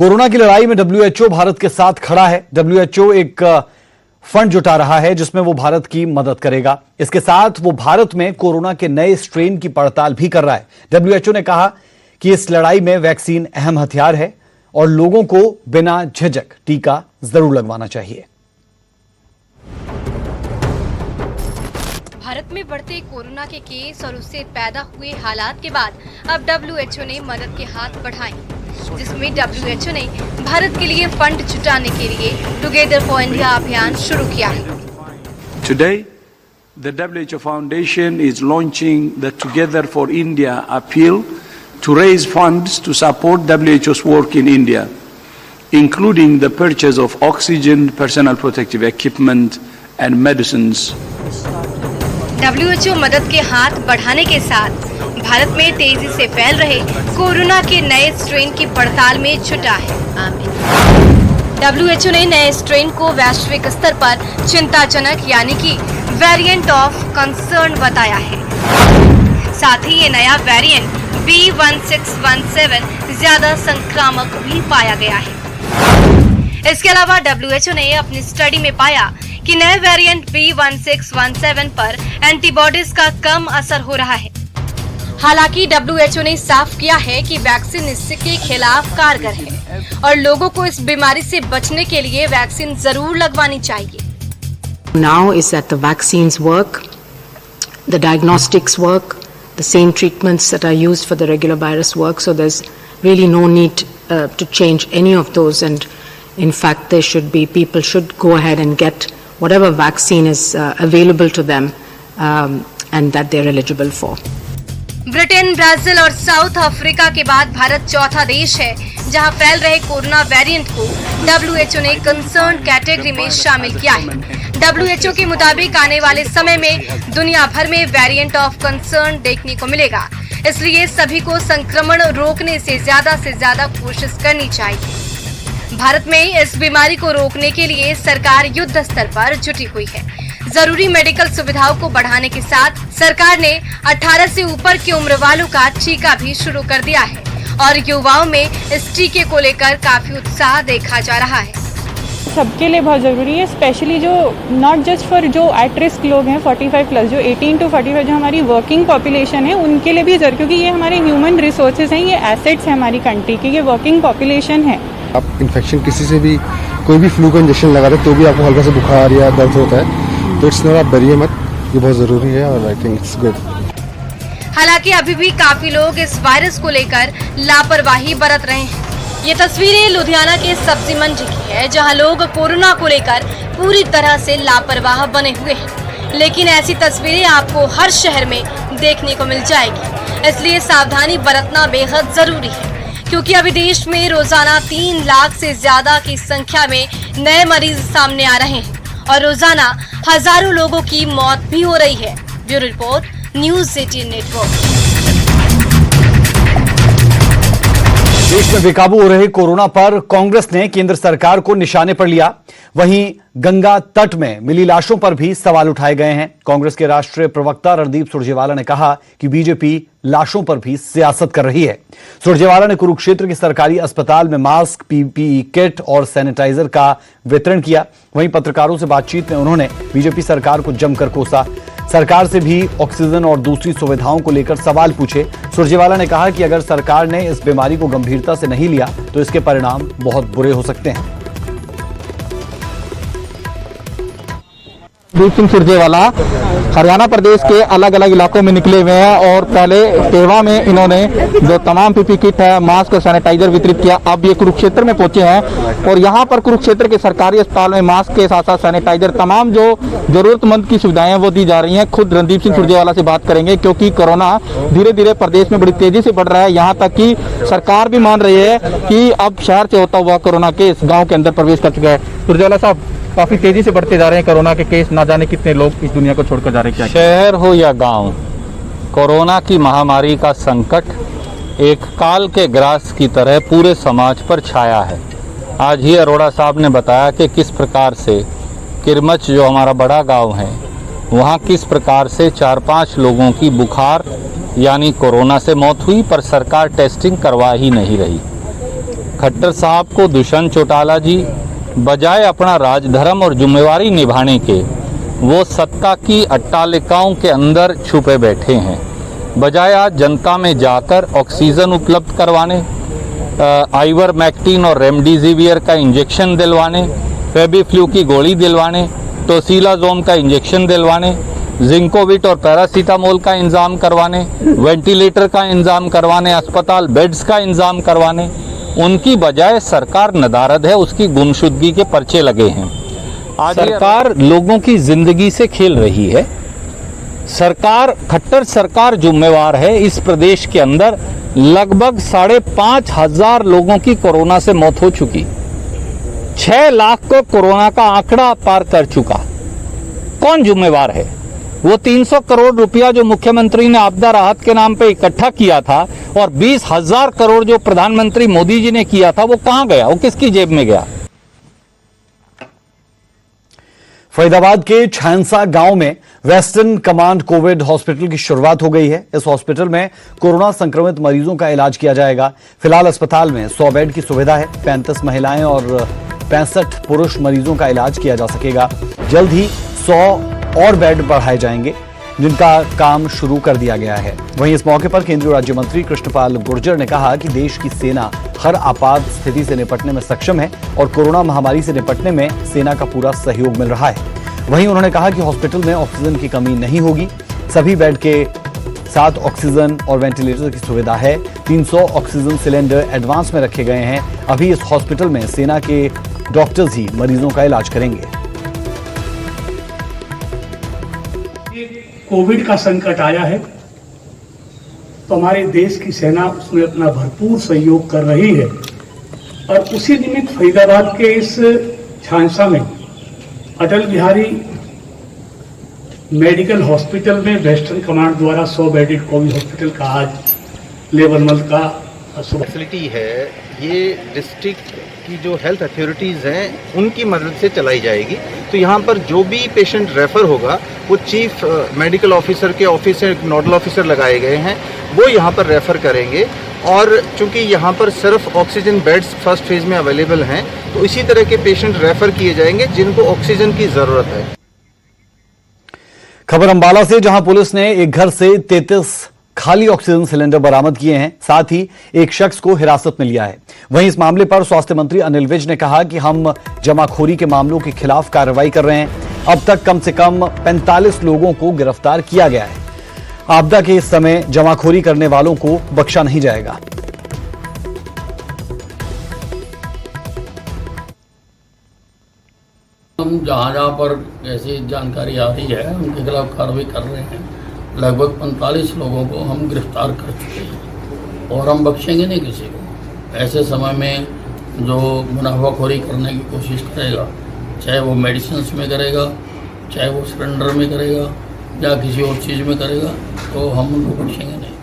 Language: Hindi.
कोरोना की लड़ाई में डब्ल्यूएचओ भारत के साथ खड़ा है। डब्ल्यूएचओ एक फंड जुटा रहा है जिसमें वो भारत की मदद करेगा। इसके साथ वो भारत में कोरोना के नए स्ट्रेन की पड़ताल भी कर रहा है। डब्ल्यूएचओ ने कहा कि इस लड़ाई में वैक्सीन अहम हथियार है और लोगों को बिना झिझक टीका जरूर लगवाना चाहिए। भारत में बढ़ते कोरोना के केस और उससे पैदा हुए हालात के बाद अब डब्ल्यूएचओ ने मदद के हाथ बढ़ाए, जिसमें डब्ल्यूएचओ ने भारत के लिए फंड जुटाने के लिए टुगेदर फॉर इंडिया अभियान शुरू किया है। Today, the WHO Foundation is launching the Together for India appeal to raise funds to support WHO's work in India, including the purchase of oxygen, personal protective equipment and medicines. WHO मदद के हाथ बढ़ाने के साथ भारत में तेजी से फैल रहे कोरोना के नए स्ट्रेन की पड़ताल में जुटा है। डब्ल्यूएचओ ने नए स्ट्रेन को वैश्विक स्तर पर चिंताजनक यानी कि वेरिएंट ऑफ कंसर्न बताया है। साथ ही ये नया वेरिएंट B1617 ज्यादा संक्रामक भी पाया गया है। इसके अलावा डब्ल्यूएचओ ने अपनी स्टडी में पाया कि नए वेरिएंट B1617 पर एंटीबॉडीज का कम असर हो रहा है। हालांकि डब्ल्यूएचओ ने साफ किया है कि वैक्सीन इसके खिलाफ कारगर है और लोगों को इस बीमारी से बचने के लिए वैक्सीन जरूर लगवानी चाहिए। Now is that the vaccines work, the diagnostics work, the same treatments that are used for the regular virus work, so there's really no need to change any of those, and in fact people should go ahead and get whatever vaccine is available to them and that they're eligible for. Britain, Brazil और साउथ अफ्रीका के बाद भारत चौथा देश है जहां फैल रहे कोरोना वेरिएंट को डब्ल्यूएचओ ने कंसर्न कैटेगरी में शामिल किया है। डब्ल्यूएचओ के मुताबिक आने वाले समय में दुनिया भर में वेरिएंट ऑफ कंसर्न देखने को मिलेगा, इसलिए सभी को संक्रमण रोकने से ज्यादा कोशिश करनी चाहिए। भारत में इस बीमारी को रोकने के लिए सरकार युद्ध स्तर पर जुटी हुई है। जरूरी मेडिकल सुविधाओं को बढ़ाने के साथ सरकार ने 18 से ऊपर की उम्र वालों का टीका भी शुरू कर दिया है और युवाओं में इस टीके को लेकर काफी उत्साह देखा जा रहा है। सबके लिए बहुत ज़रूरी है, स्पेशली जो नॉट जस्ट फॉर जो एट रिस्क लोग हैं 45+, जो 18 to 45 जो हमारी वर्किंग पॉपुलेशन है उनके लिए भी जरूरी, क्योंकि ये हमारे ह्यूमन रिसोर्सेज हैं, ये एसेट्स हैं हमारी कंट्री के, ये वर्किंग पॉपुलेशन है। आप इन्फेक्शन किसी से भी कोई भी फ्लू का इंजेक्शन लगा रहे तो भी आपको हल्का सा बुखार या दर्द होता है, तो इट्स नॉट, आप डरिए मत, ये बहुत ज़रूरी है और आई थिंक इट्स गुड। हालांकि अभी भी काफी लोग इस वायरस को लेकर लापरवाही बरत रहे हैं। ये तस्वीरें लुधियाना के सब्जी मंडी की है, जहां लोग कोरोना को लेकर पूरी तरह से लापरवाह बने हुए हैं। लेकिन ऐसी तस्वीरें आपको हर शहर में देखने को मिल जाएगी, इसलिए सावधानी बरतना बेहद जरूरी है, क्योंकि अभी देश में रोजाना 3 लाख से ज्यादा की संख्या में नए मरीज सामने आ रहे हैं और रोजाना हजारों लोगों की मौत भी हो रही है। Bureau report, news 18 network. देश में बेकाबू हो रहे कोरोना पर कांग्रेस ने केंद्र सरकार को निशाने पर लिया। वहीं गंगा तट में मिली लाशों पर भी सवाल उठाए गए हैं। कांग्रेस के राष्ट्रीय प्रवक्ता रणदीप सुरजेवाला ने कहा कि बीजेपी लाशों पर भी सियासत कर रही है। सुरजेवाला ने कुरुक्षेत्र के सरकारी अस्पताल में मास्क, पीपीई किट और सैनिटाइजर का वितरण किया। वहीं पत्रकारों से बातचीत में उन्होंने बीजेपी सरकार को जमकर कोसा। सरकार से भी ऑक्सीजन और दूसरी सुविधाओं को लेकर सवाल पूछे। सुरजेवाला ने कहा कि अगर सरकार ने इस बीमारी को गंभीरता से नहीं लिया तो इसके परिणाम बहुत बुरे हो सकते हैं। रणदीप सिंह सुरजेवाला हरियाणा प्रदेश के अलग अलग इलाकों में निकले हुए हैं और पहले पेवा में इन्होंने जो तमाम पीपी किट है, मास्क और सैनिटाइजर वितरित किया। अब ये कुरुक्षेत्र में पहुंचे हैं और यहाँ पर कुरुक्षेत्र के सरकारी अस्पताल में मास्क के साथ साथ सैनिटाइजर, तमाम जो जरूरतमंद की सुविधाएं हैं वो दी जा रही हैं। खुद रणदीप सिंह सुरजेवाला से बात करेंगे, क्योंकि कोरोना धीरे धीरे प्रदेश में बड़ी तेजी से बढ़ रहा है। यहाँ तक कि सरकार भी मान रही है कि अब शहर से होता हुआ कोरोना केस गाँव के अंदर प्रवेश कर चुका है। सुरजेवाला साहब, काफी तेजी से बढ़ते जा रहे हैं कोरोना के केस, ना जाने कितने लोग इस दुनिया को छोड़कर जा रहे हैं। शहर हो या गांव, कोरोना की महामारी का संकट एक काल के ग्रास की तरह पूरे समाज पर छाया है। आज ही अरोड़ा साहब ने बताया कि किस प्रकार से किरमच जो हमारा बड़ा गांव है, वहां किस प्रकार से 4-5 लोगों की बुखार यानी कोरोना से मौत हुई, पर सरकार टेस्टिंग करवा ही नहीं रही। खट्टर साहब को दुष्यंत चौटाला जी बजाय अपना राजधर्म और जिम्मेवारी निभाने के वो सत्ता की अट्टालिकाओं के अंदर छुपे बैठे हैं। बजाय आज जनता में जाकर ऑक्सीजन उपलब्ध करवाने, आइवरमेक्टिन और रेमडेसिविर का इंजेक्शन दिलवाने, फेबिफ्लू की गोली दिलवाने, टोसिलाजोम का इंजेक्शन दिलवाने, जिंकोविट और पैरासीटामोल का इंतजाम करवाने, वेंटिलेटर का इंतजाम करवाने, अस्पताल बेड्स का इंतजाम करवाने, उनकी बजाय सरकार नदारद है, उसकी गुमशुदगी के पर्चे लगे हैं। आज सरकार लोगों की जिंदगी से खेल रही है। सरकार, खट्टर सरकार जिम्मेवार है। इस प्रदेश के अंदर लगभग 5,500 लोगों की कोरोना से मौत हो चुकी, 6 लाख को कोरोना का आंकड़ा पार कर चुका। कौन जिम्मेवार है? वो 300 करोड़ रुपया जो मुख्यमंत्री ने आपदा राहत के नाम पे इकट्ठा किया था और 20,000 करोड़ जो प्रधानमंत्री मोदी जी ने किया था, वो कहां गया? वो किसकी जेब में गया? फरीदाबाद के छानसा गांव में वेस्टर्न कमांड कोविड हॉस्पिटल की शुरुआत हो गई है। इस हॉस्पिटल में कोरोना संक्रमित मरीजों का इलाज किया जाएगा। फिलहाल अस्पताल में 100 बेड की सुविधा है। 35 महिलाएं और 65 पुरुष मरीजों का इलाज किया जा सकेगा। जल्द ही 100 और बेड बढ़ाए जाएंगे, जिनका काम शुरू कर दिया गया है। वहीं इस मौके पर केंद्रीय राज्य मंत्री कृष्णपाल गुर्जर ने कहा कि देश की सेना हर आपात स्थिति से निपटने में सक्षम है और कोरोना महामारी से निपटने में सेना का पूरा सहयोग मिल रहा है। वहीं उन्होंने कहा कि हॉस्पिटल में ऑक्सीजन की कमी नहीं होगी। सभी बेड के साथ ऑक्सीजन और वेंटिलेटर की सुविधा है। 300 ऑक्सीजन सिलेंडर एडवांस में रखे गए हैं। अभी इस हॉस्पिटल में सेना के डॉक्टर्स ही मरीजों का इलाज करेंगे। कोविड का संकट आया है तो हमारे देश की सेना उसमें अपना भरपूर सहयोग कर रही है और उसी निमित्त फरीदाबाद के इस छानसा में अटल बिहारी मेडिकल हॉस्पिटल में वेस्टर्न कमांड द्वारा 100 बेडेड कोविड हॉस्पिटल का आज लेवल 1 का फैसिलिटी है। ये डिस्ट्रिक्ट की जो हेल्थ अथॉरिटीज़ हैं उनकी मदद से चलाई जाएगी। तो यहाँ पर जो भी पेशेंट रेफर होगा वो चीफ मेडिकल ऑफिसर के ऑफिस से नोडल ऑफिसर लगाए गए हैं, वो यहाँ पर रेफर करेंगे। और चूंकि यहाँ पर सिर्फ ऑक्सीजन बेड्स फर्स्ट फेज में अवेलेबल हैं, तो इसी तरह के पेशेंट रेफर किए जाएंगे जिनको ऑक्सीजन की ज़रूरत है। खबर अंबाला से, जहां पुलिस ने एक घर से 33 खाली ऑक्सीजन सिलेंडर बरामद किए हैं। साथ ही एक शख्स को हिरासत में लिया है। वहीं इस मामले पर स्वास्थ्य मंत्री अनिल विज ने कहा कि हम जमाखोरी के मामलों के खिलाफ कार्रवाई कर रहे हैं। अब तक कम से कम 45 लोगों को गिरफ्तार किया गया है। आपदा के इस समय जमाखोरी करने वालों को बख्शा नहीं जाएगा। हम जहाँ पर ऐसी जानकारी आ रही है उनके खिलाफ कार्रवाई कर रहे हैं। लगभग 45 लोगों को हम गिरफ्तार कर चुके हैं और हम बख्शेंगे नहीं किसी को। ऐसे समय में जो मुनाफाखोरी करने की कोशिश करेगा, चाहे वो मेडिसिन में करेगा, चाहे वो सिलेंडर में करेगा या किसी और चीज़ में करेगा, तो हम उनको बख्शेंगे नहीं।